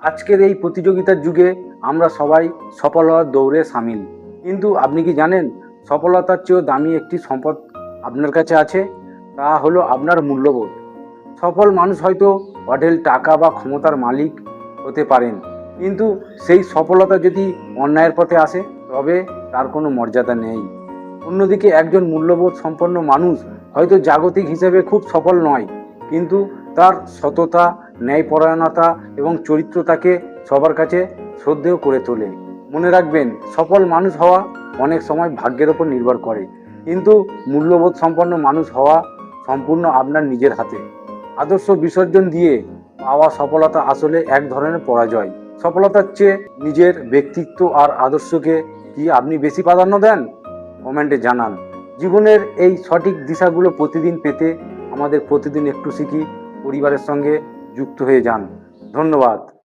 আজকের এই প্রতিযোগিতার যুগে আমরা সবাই সফলতার দৌড়ে সামিল, কিন্তু আপনি কি জানেন সফলতার চেয়েও দামি একটি সম্পদ আপনার কাছে আছে? তা হলো আপনার মূল্যবোধ। সফল মানুষ হয়তো অঢেল টাকা বা ক্ষমতার মালিক হতে পারেন, কিন্তু সেই সফলতা যদি অন্যায়ের পথে আসে তবে তার কোনো মর্যাদা নেই। অন্যদিকে একজন মূল্যবোধ সম্পন্ন মানুষ হয়তো জাগতিক হিসেবে খুব সফল নয়, কিন্তু তার সততা, ন্যায়পরায়ণতা এবং চরিত্র তাকে সবার কাছে শ্রদ্ধেয় করে তোলে। মনে রাখবেন, সফল মানুষ হওয়া অনেক সময় ভাগ্যের ওপর নির্ভর করে, কিন্তু মূল্যবোধ সম্পন্ন মানুষ হওয়া সম্পূর্ণ আপনার নিজের হাতে। আদর্শ বিসর্জন দিয়ে পাওয়া সফলতা আসলে এক ধরনের পরাজয়। সফলতার চেয়ে নিজের ব্যক্তিত্ব আর আদর্শকে কি আপনি বেশি প্রাধান্য দেন? কমেন্টে জানান। জীবনের এই সঠিক দিশাগুলো প্রতিদিন পেতে আমাদের প্রতিদিন একটু শিখি পরিবারের সঙ্গে যুক্ত হয়ে যান। ধন্যবাদ।